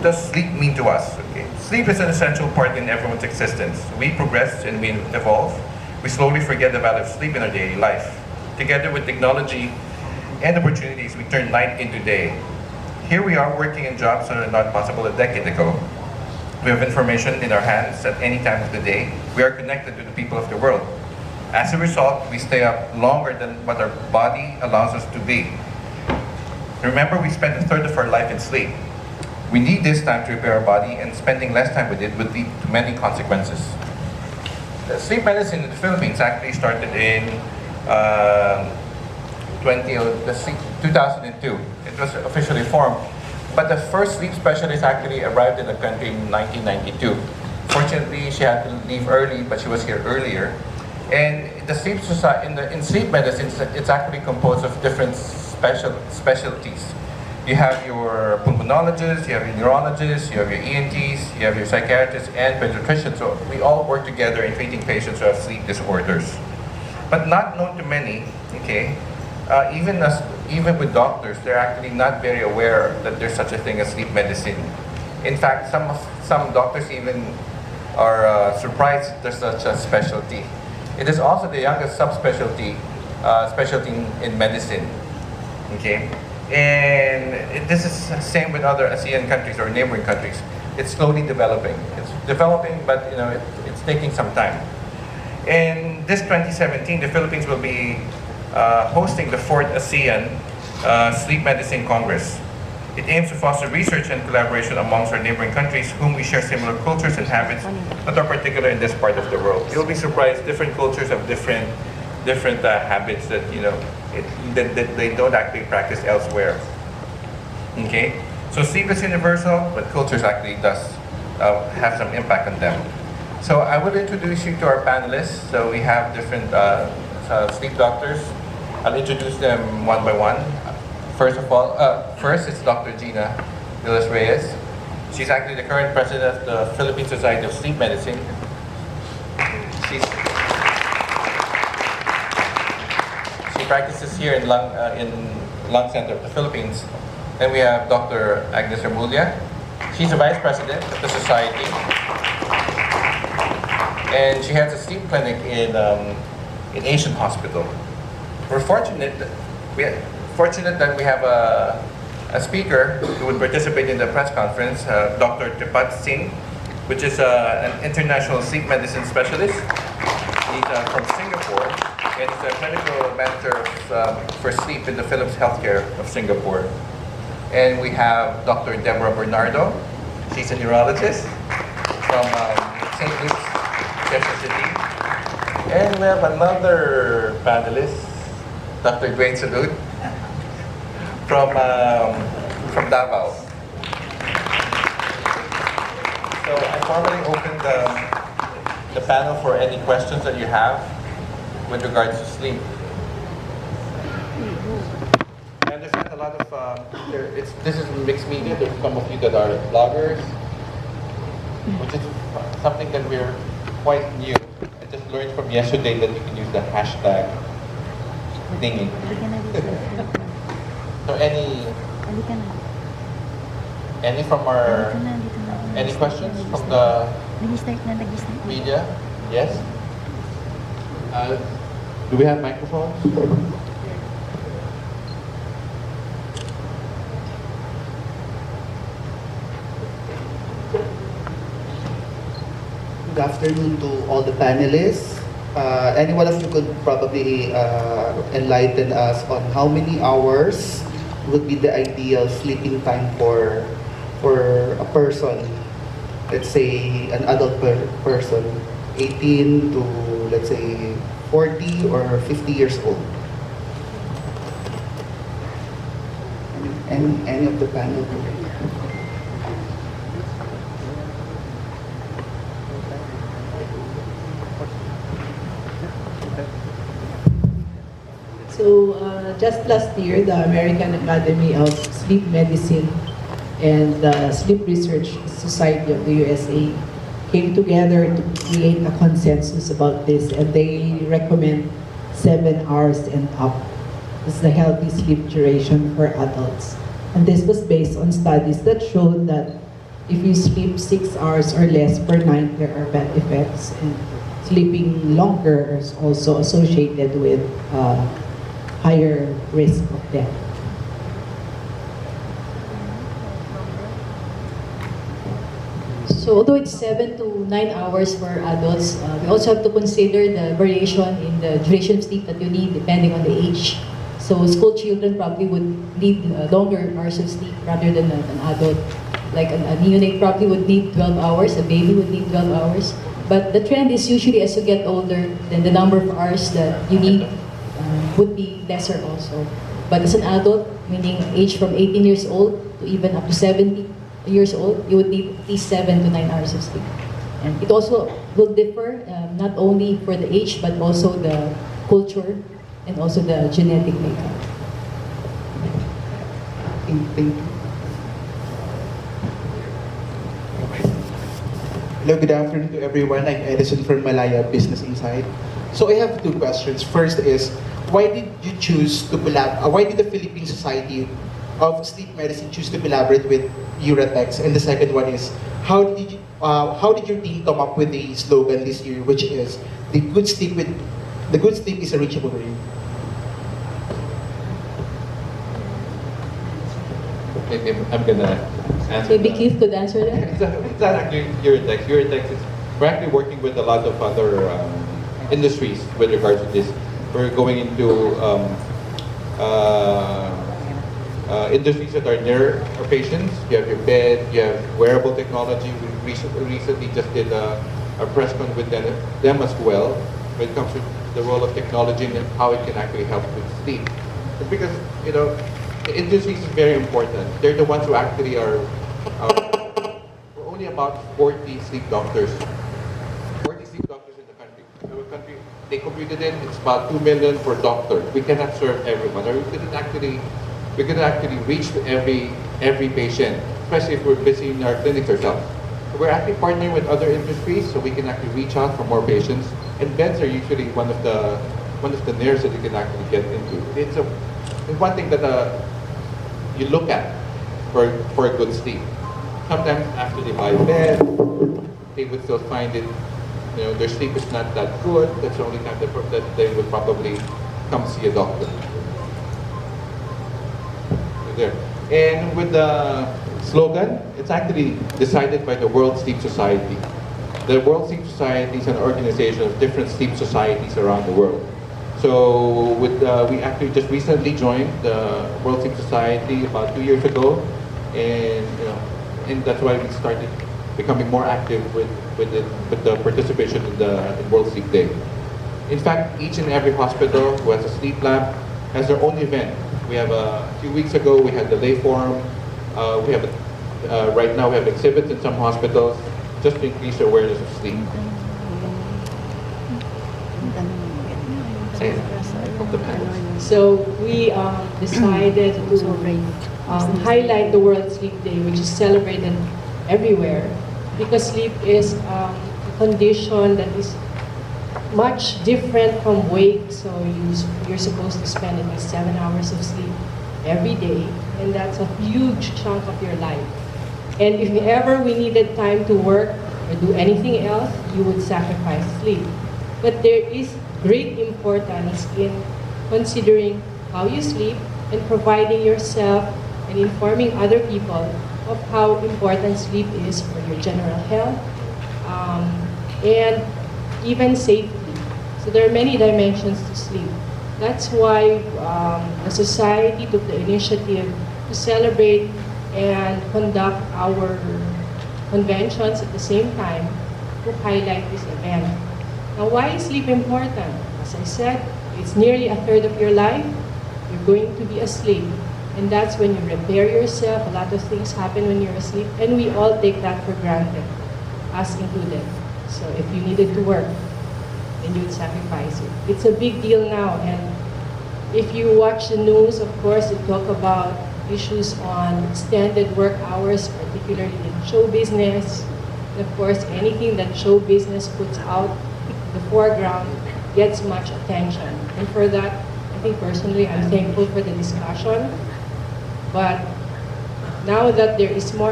does sleep mean to us? Okay. Sleep is an essential part in everyone's existence. We progress and we evolve. We slowly forget the value of sleep in our daily life. Together with technology and opportunities, we turn night into day. Here we are working in jobs that are not possible a decade ago. We have information in our hands at any time of the day. We are connected to the people of the world. As a result, we stay up longer than what our body allows us to be. Remember, we spend a third of our life in sleep. We need this time to repair our body, and spending less time with it would lead to many consequences. Sleep medicine in the Philippines actually started in 2002. It was officially formed. But the first sleep specialist actually arrived in the country in 1992. Fortunately, she had to leave early, but she was here earlier. And the sleep society, in sleep medicine, it's actually composed of different specialties. You have your pulmonologists, you have your neurologists, you have your ENTs, you have your psychiatrists and pediatricians. So we all work together in treating patients who have sleep disorders. But not known to many, okay? Even with doctors, they're actually not very aware that there's such a thing as sleep medicine. In fact, some doctors even are surprised there's such a specialty. It is also the youngest subspecialty specialty in medicine. Okay, and this is the same with other ASEAN countries or neighboring countries. It's slowly developing. It's developing, but it's taking some time. In this 2017, the Philippines will be hosting the 4th ASEAN Sleep Medicine Congress. It aims to foster research and collaboration amongst our neighboring countries whom we share similar cultures and habits that are particular in this part of the world. You'll be surprised, different cultures have different habits that that they don't actually practice elsewhere. Okay, so sleep is universal, but cultures actually does have some impact on them. So I will introduce you to our panelists. So we have different sleep doctors. I'll introduce them one by one. First of all, first it's Dr. Gina Villas Reyes. She's actually the current president of the Philippine Society of Sleep Medicine. She practices here in Lung Center of the Philippines. Then we have Dr. Agnes Remulla. She's the vice president of the society, and she has a sleep clinic in Asian Hospital. We're fortunate that we have a speaker who would participate in the press conference, Dr. Tripat Singh, which is an international sleep medicine specialist. He's from Singapore, and he's a clinical manager for sleep in the Philips Healthcare of Singapore. And we have Dr. Deborah Bernardo. She's a neurologist from St. Luke's, Quezon City. And we have another panelist, Dr. Dwayne Salud from Davao. So I formally open the panel for any questions that you have with regards to sleep. I understand a lot of this is mixed media. There's some of you that are bloggers, which is something that we're quite new. I just learned from yesterday that you can use the hashtag thingy. So any from our any questions from the media? Yes. Do we have microphones? Good afternoon to all the panelists. Any one of you could probably enlighten us on how many hours would be the ideal sleeping time for a person, let's say an adult person, 18 to let's say 40 or 50 years old. Any of the panel? So just last year, the American Academy of Sleep Medicine and the Sleep Research Society of the USA came together to create a consensus about this, and they recommend 7 hours and up as the healthy sleep duration for adults. And this was based on studies that showed that if you sleep 6 hours or less per night, there are bad effects, and sleeping longer is also associated with higher risk of death. So although it's 7 to 9 hours for adults, we also have to consider the variation in the duration of sleep that you need depending on the age. So school children probably would need longer hours of sleep rather than an adult. Like a neonate probably would need 12 hours, a baby would need 12 hours. But the trend is usually as you get older, then the number of hours that you need would be lesser also. But as an adult, meaning age from 18 years old to even up to 70 years old, you would need at least 7 to 9 hours of sleep. And it also will differ not only for the age, but also the culture and also the genetic makeup. Thank you. Hello, good afternoon to everyone. I'm Edison from Malaya Business Insight. So I have two questions. First is, why did you choose to why did the Philippine Society of Sleep Medicine choose to collaborate with Uratex? And the second one is, how did your team come up with the slogan this year, which is the good sleep is a reachable dream? Maybe I'm gonna answer Maybe that. Keith could answer that. It's not actually Uratex. Uratex is, we're actually working with a lot of other industries with regards to this. We're going into industries that are near our patients. You have your bed, you have wearable technology. We recently just did a press con with them as well when it comes to the role of technology and how it can actually help with sleep. It's because, you know, the industries is very important. They're the ones who actually are, we're only about 40 sleep doctors. 40 sleep doctors in the country. Our country, they computed in, it's about 2 million for doctors. We cannot serve everyone, or we couldn't actually reach to every patient, especially if we're busy in our clinics ourselves. So we're actually partnering with other industries so we can actually reach out for more patients. And beds are usually one of the nearest that you can actually get into. It's one thing that you look at for a good sleep. Sometimes after they buy a bed, they would still find it, you know, their sleep is not that good. That's the only time that they would probably come see a doctor. There. And with the slogan, it's actually decided by the World Sleep Society. The World Sleep Society is an organization of different sleep societies around the world. So we actually just recently joined the World Sleep Society about 2 years ago, and and that's why we started becoming more active with the participation in World Sleep Day. In fact, each and every hospital who has a sleep lab has their own event. We have a few weeks ago we had the lay forum. We have right now we have exhibits in some hospitals just to increase awareness of sleep. So we decided to highlight the World Sleep Day, which is celebrated everywhere, because sleep is a condition that is much different from wake. So you're supposed to spend at least 7 hours of sleep every day, and that's a huge chunk of your life. And if ever we needed time to work or do anything else, you would sacrifice sleep. But there is great importance in considering how you sleep and providing yourself and informing other people of how important sleep is for your general health and even safety. So there are many dimensions to sleep. That's why the society took the initiative to celebrate and conduct our conventions at the same time to highlight this event. Now, why is sleep important? As I said, it's nearly a third of your life. You're going to be asleep. And that's when you repair yourself. A lot of things happen when you're asleep. And we all take that for granted, us included. So if you needed to work, then you would sacrifice it. It's a big deal now. And if you watch the news, of course, it talk about issues on extended work hours, particularly in show business. And of course, anything that show business puts out the foreground gets much attention. And for that, I think personally, I'm thankful for the discussion. But now that there is more